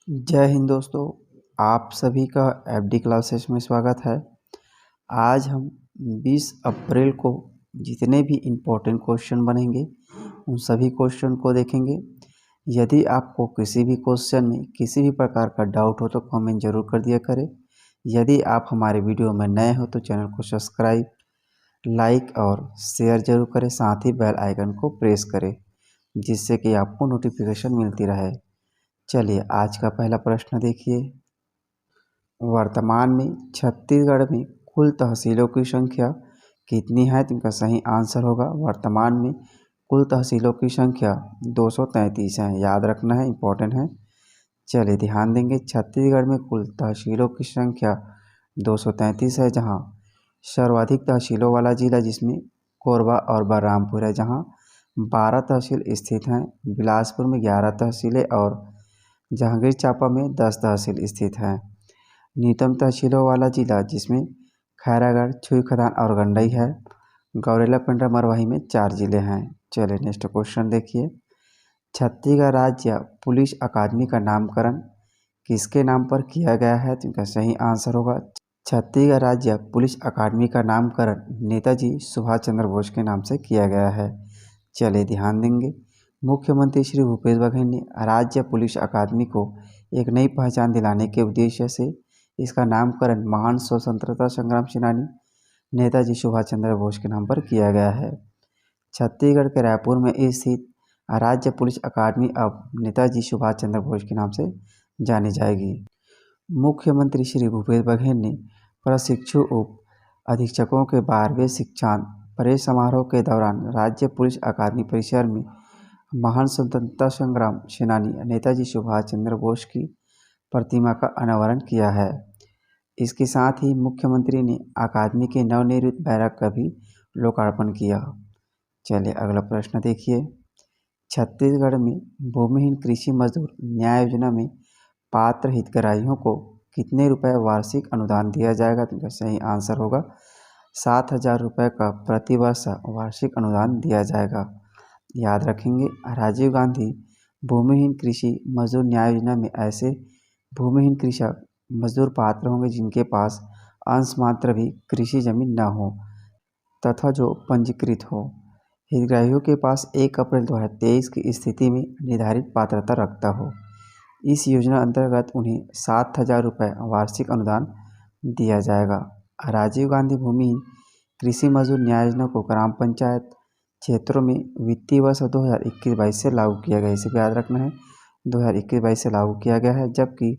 जय हिंद दोस्तों। आप सभी का एफडी क्लासेस में स्वागत है। आज हम 20 अप्रैल को जितने भी इम्पोर्टेंट क्वेश्चन बनेंगे उन सभी क्वेश्चन को देखेंगे। यदि आपको किसी भी क्वेश्चन में किसी भी प्रकार का डाउट हो तो कमेंट जरूर कर दिया करें। यदि आप हमारे वीडियो में नए हो तो चैनल को सब्सक्राइब, लाइक और शेयर जरूर करें। साथ ही बेल आइकन को प्रेस करें जिससे कि आपको नोटिफिकेशन मिलती रहे। चलिए आज का पहला प्रश्न देखिए। वर्तमान में छत्तीसगढ़ में कुल तहसीलों की संख्या कितनी है? तो इनका सही आंसर होगा वर्तमान में कुल तहसीलों की संख्या 233 है। याद रखना है, इम्पोर्टेंट है। चलिए ध्यान देंगे। छत्तीसगढ़ में कुल तहसीलों की संख्या 233 है, जहां सर्वाधिक तहसीलों वाला जिला जिसमें कोरबा और बलरामपुर है, जहां 12 तहसील स्थित हैं। बिलासपुर में 11 तहसीलें और जहांगीर चांपा में 10 तहसील स्थित हैं। न्यूनतम तहसीलों वाला जिला जिसमें खैरागढ़, छुईखदान और गंडई है। गौरेला, पेंड्रा, मरवाही में 4 जिले हैं। चलिए नेक्स्ट क्वेश्चन देखिए। छत्तीसगढ़ राज्य पुलिस अकादमी का नामकरण किसके नाम पर किया गया है? तो इनका सही आंसर होगा छत्तीसगढ़ राज्य पुलिस अकादमी का नामकरण नेताजी सुभाष चंद्र बोस के नाम से किया गया है। चलिए ध्यान देंगे। मुख्यमंत्री श्री भूपेश बघेल ने राज्य पुलिस अकादमी को एक नई पहचान दिलाने के उद्देश्य से इसका नामकरण महान स्वतंत्रता संग्राम सेनानी नेताजी सुभाष चंद्र बोस के नाम पर किया गया है। छत्तीसगढ़ के रायपुर में स्थित राज्य पुलिस अकादमी अब नेताजी सुभाष चंद्र बोस के नाम से जानी जाएगी। मुख्यमंत्री श्री भूपेश बघेल ने प्रशिक्षु उप अधीक्षकों के 12वें शिक्षांत परेड समारोह के दौरान राज्य पुलिस अकादमी परिसर में महान स्वतंत्रता संग्राम सेनानी नेताजी सुभाष चंद्र बोस की प्रतिमा का अनावरण किया है। इसके साथ ही मुख्यमंत्री ने अकादमी के नवनिर्मित बैरक का भी लोकार्पण किया। चलिए अगला प्रश्न देखिए। छत्तीसगढ़ में भूमिहीन कृषि मजदूर न्याय योजना में पात्र हितग्राहियों को कितने रुपए वार्षिक अनुदान दिया जाएगा? तो सही आंसर होगा 7,000 रुपये का प्रतिवर्ष वार्षिक अनुदान दिया जाएगा। याद रखेंगे। राजीव गांधी भूमिहीन कृषि मजदूर न्याय योजना में ऐसे भूमिहीन कृषक मजदूर पात्र होंगे जिनके पास अंश मात्र भी कृषि जमीन न हो तथा जो पंजीकृत हो। हितग्राहियों के पास 1 अप्रैल 2023 की स्थिति में निर्धारित पात्रता रखता हो। इस योजना अंतर्गत उन्हें 7,000 रुपये वार्षिक अनुदान दिया जाएगा। राजीव गांधी भूमिहीन कृषि मजदूर न्याय योजना को ग्राम पंचायत क्षेत्रों में वित्तीय वर्ष 2021-22 से लागू किया गया है। इसे भी याद रखना है, 2021-22 से लागू किया गया है, जबकि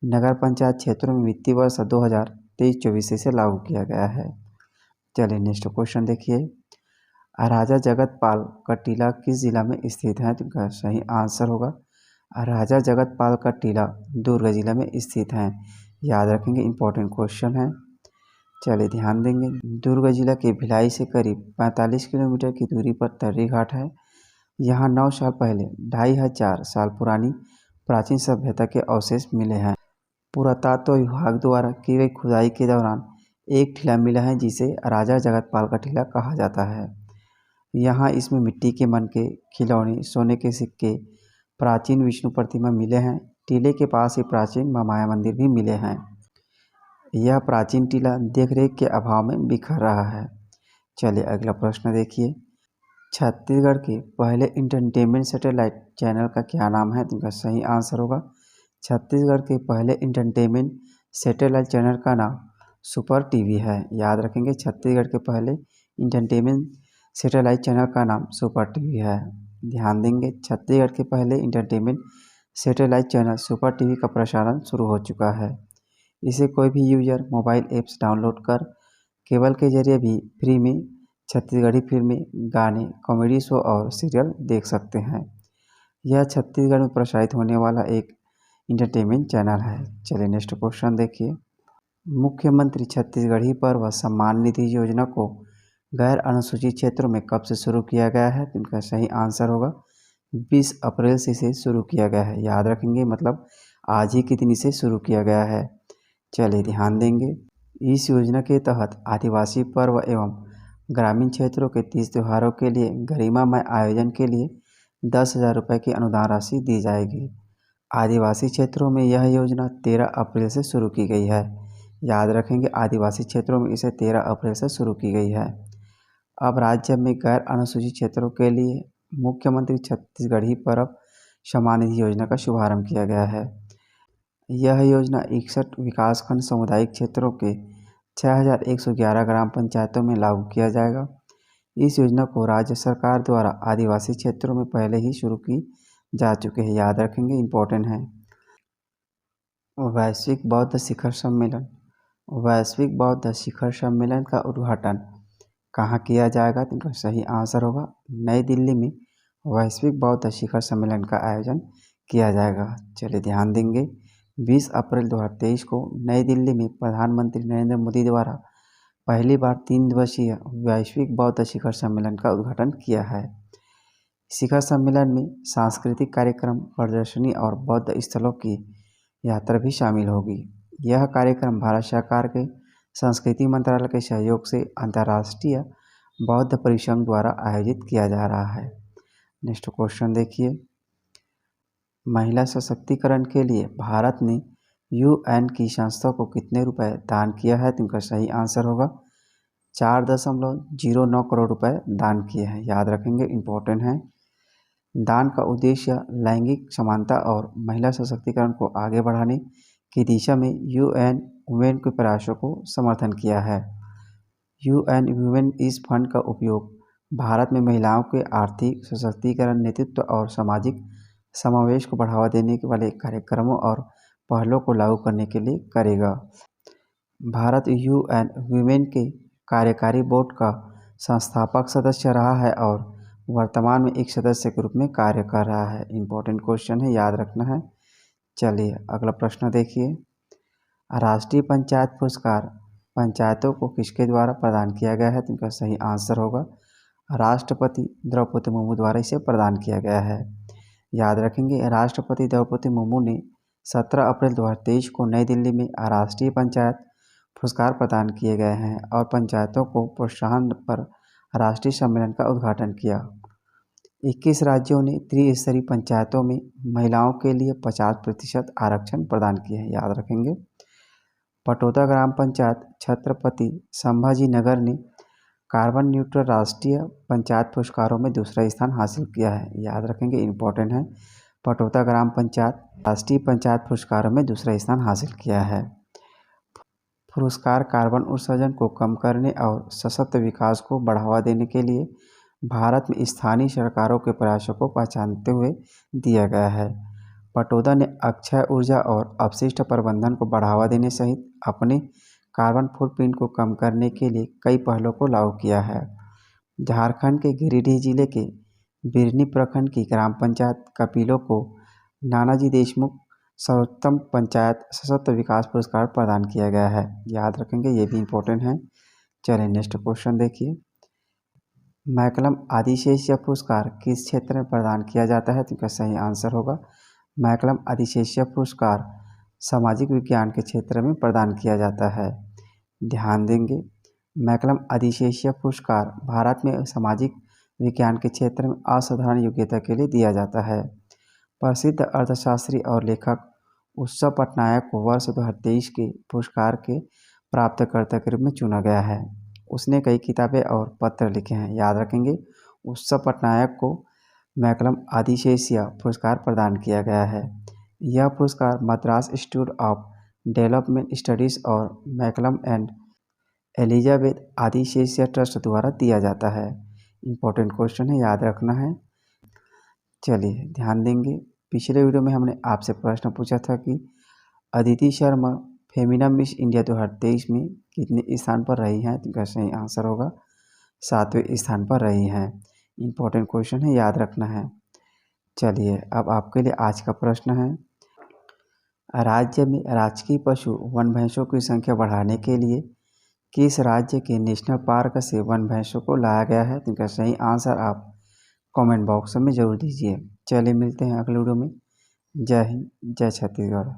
नगर पंचायत क्षेत्रों में वित्तीय वर्ष 2023-24 से लागू किया गया है। चलिए नेक्स्ट क्वेश्चन देखिए। राजा जगत पाल का टीला किस जिला में स्थित है? तो इसका सही आंसर होगा राजा जगत पाल का टीला दुर्ग जिला में स्थित है। याद रखेंगे, इंपॉर्टेंट क्वेश्चन है। चलिए ध्यान देंगे। दुर्ग जिला के भिलाई से करीब 45 किलोमीटर की दूरी पर तर्री घाट है। यहाँ 9 साल पहले 2500 साल पुरानी प्राचीन सभ्यता के अवशेष मिले हैं। पुरातत्व विभाग द्वारा की गई खुदाई के दौरान एक टीला मिला है जिसे राजा जगतपाल का टीला कहा जाता है। यहाँ इसमें मिट्टी के मनके, खिलौने, सोने के सिक्के, प्राचीन विष्णु प्रतिमा मिले हैं। टीले के पास ही प्राचीन माया मंदिर भी मिले हैं। यह प्राचीन टीला देखरेख के अभाव में बिखर रहा है। चलिए अगला प्रश्न देखिए। छत्तीसगढ़ के पहले इंटरटेनमेंट सैटेलाइट चैनल का क्या नाम है? तो इनका सही आंसर होगा छत्तीसगढ़ के पहले इंटरटेनमेंट सैटेलाइट चैनल का नाम सुपर टीवी है। याद रखेंगे, छत्तीसगढ़ के पहले इंटरटेनमेंट सैटेलाइट चैनल का नाम सुपर टीवी है। ध्यान देंगे। छत्तीसगढ़ के पहले entertainment satellite channel super TV का प्रसारण शुरू हो चुका है। इसे कोई भी यूजर मोबाइल ऐप्स डाउनलोड कर केबल के जरिए भी फ्री में छत्तीसगढ़ी फिल्में, गाने, कॉमेडी शो और सीरियल देख सकते हैं। यह छत्तीसगढ़ में प्रसारित होने वाला एक इंटरटेनमेंट चैनल है। चलिए नेक्स्ट क्वेश्चन देखिए। मुख्यमंत्री छत्तीसगढ़ी पर्व सम्मान निधि योजना को गैर अनुसूचित क्षेत्रों में कब से शुरू किया गया है? तो इनका सही आंसर होगा 20 अप्रैल से इसे शुरू किया गया है। याद रखेंगे, मतलब आज ही के दिन इसे शुरू किया गया है। चलिए ध्यान देंगे। इस योजना के तहत आदिवासी पर्व एवं ग्रामीण क्षेत्रों के 30 त्योहारों के लिए गरिमामय आयोजन के लिए 10,000 रुपये की अनुदान राशि दी जाएगी। आदिवासी क्षेत्रों में यह योजना 13 अप्रैल से शुरू की गई है। याद रखेंगे, आदिवासी क्षेत्रों में इसे 13 अप्रैल से शुरू की गई है। अब राज्य में गैर अनुसूचित क्षेत्रों के लिए मुख्यमंत्री छत्तीसगढ़ी परब सम्मान निधि योजना का शुभारंभ किया गया है। यह योजना 61 विकासखंड सामुदायिक क्षेत्रों के 6111 ग्राम पंचायतों में लागू किया जाएगा। इस योजना को राज्य सरकार द्वारा आदिवासी क्षेत्रों में पहले ही शुरू की जा चुके हैं। याद रखेंगे, इम्पोर्टेंट है। वैश्विक बौद्ध शिखर सम्मेलन। वैश्विक बौद्ध शिखर सम्मेलन का उद्घाटन कहाँ किया जाएगा? तो इनका सही आंसर होगा नई दिल्ली में वैश्विक बौद्ध शिखर सम्मेलन का आयोजन किया जाएगा। चलिए ध्यान देंगे, 20 अप्रैल 2023 को नई दिल्ली में प्रधानमंत्री नरेंद्र मोदी द्वारा पहली बार 3 दिवसीय वैश्विक बौद्ध शिखर सम्मेलन का उद्घाटन किया है। शिखर सम्मेलन में सांस्कृतिक कार्यक्रम, प्रदर्शनी और बौद्ध स्थलों की यात्रा भी शामिल होगी। यह कार्यक्रम भारत सरकार के संस्कृति मंत्रालय के सहयोग से अंतर्राष्ट्रीय बौद्ध परिसंघ द्वारा आयोजित किया जा रहा है। नेक्स्ट क्वेश्चन देखिए, महिला सशक्तिकरण के लिए भारत ने यूएन की संस्था को कितने रुपए दान किया है? तो इनका सही आंसर होगा 4.09 करोड़ रुपए दान किए हैं। याद रखेंगे, इम्पोर्टेंट है। दान का उद्देश्य लैंगिक समानता और महिला सशक्तिकरण को आगे बढ़ाने की दिशा में यूएन वुमेन के प्रयासों को समर्थन किया है। यूएन वुमेन इस फंड का उपयोग भारत में महिलाओं के आर्थिक सशक्तिकरण, नेतृत्व और सामाजिक समावेश को बढ़ावा देने वाले कार्यक्रमों और पहलों को लागू करने के लिए करेगा। भारत यूएन वुमेन के कार्यकारी बोर्ड का संस्थापक सदस्य रहा है और वर्तमान में एक सदस्य के रूप में कार्य कर रहा है। इम्पोर्टेंट क्वेश्चन है, याद रखना है। चलिए अगला प्रश्न देखिए, राष्ट्रीय पंचायत पुरस्कार पंचायतों को किसके द्वारा प्रदान किया गया है? तो इनका सही आंसर होगा राष्ट्रपति द्रौपदी मुर्मू द्वारा इसे प्रदान किया गया है। याद रखेंगे, राष्ट्रपति द्रौपदी मुर्मू ने 17 अप्रैल 2023 को नई दिल्ली में राष्ट्रीय पंचायत पुरस्कार प्रदान किए गए हैं और पंचायतों को प्रोत्साहन पर राष्ट्रीय सम्मेलन का उद्घाटन किया। 21 राज्यों ने त्रिस्तरीय पंचायतों में महिलाओं के लिए 50% आरक्षण प्रदान किए हैं। याद रखेंगे, पटोदा ग्राम पंचायत छत्रपति संभाजी नगर ने कार्बन न्यूट्रल राष्ट्रीय पंचायत पुरस्कारों में दूसरा स्थान हासिल किया है। याद रखेंगे, इम्पोर्टेंट है। पटोदा ग्राम पंचायत राष्ट्रीय पंचायत पुरस्कारों में दूसरा स्थान हासिल किया है। पुरस्कार कार्बन उत्सर्जन को कम करने और सशक्त विकास को बढ़ावा देने के लिए भारत में स्थानीय सरकारों के प्रयासों को पहचानते हुए दिया गया है। पटोदा ने अक्षय ऊर्जा और अपशिष्ट प्रबंधन को बढ़ावा देने सहित अपने कार्बन फुटप्रिंट को कम करने के लिए कई पहलों को लागू किया है। झारखंड के गिरिडीह जिले के बिरनी प्रखंड की ग्राम पंचायत कपिलो को नानाजी देशमुख सर्वोत्तम पंचायत सशक्त विकास पुरस्कार प्रदान किया गया है। याद रखेंगे, ये भी इम्पोर्टेंट है। चलिए नेक्स्ट क्वेश्चन देखिए, मैकलम आदिशेषिया पुरस्कार किस क्षेत्र में प्रदान किया जाता है? तो इसका सही आंसर होगा मैकलम आदिशेषिया पुरस्कार सामाजिक विज्ञान के क्षेत्र में प्रदान किया जाता है। ध्यान देंगे, मैकलम आदिशेषिया पुरस्कार भारत में सामाजिक विज्ञान के क्षेत्र में असाधारण योग्यता के लिए दिया जाता है। प्रसिद्ध अर्थशास्त्री और लेखक उत्सव पटनायक को वर्ष 2023 के पुरस्कार के प्राप्तकर्ता के रूप में चुना गया है। उसने कई किताबें और पत्र लिखे हैं। याद रखेंगे, उत्सव पटनायक को मैकलम आदिशेषिया पुरस्कार प्रदान किया गया है। यह पुरस्कार Madras institute of development studies और Malcolm and Elizabeth Adiseshiah trust द्वारा दिया जाता है। इम्पोर्टेंट क्वेश्चन है, याद रखना है। चलिए ध्यान देंगे, पिछले वीडियो में हमने आपसे प्रश्न पूछा था कि अदिति शर्मा फेमिना मिस इंडिया 2023 में कितने स्थान पर रही हैं? तो इसका सही आंसर होगा 7वें स्थान पर रही हैं। इम्पोर्टेंट क्वेश्चन है, याद रखना है। चलिए अब आपके लिए आज का प्रश्न है, राज्य में राजकीय पशु वन भैंसों की संख्या बढ़ाने के लिए किस राज्य के नेशनल पार्क से वन भैंसों को लाया गया है? तो इसका सही आंसर आप कमेंट बॉक्स में ज़रूर दीजिए। चलिए मिलते हैं अगले वीडियो में। जय हिंद, जय छत्तीसगढ़।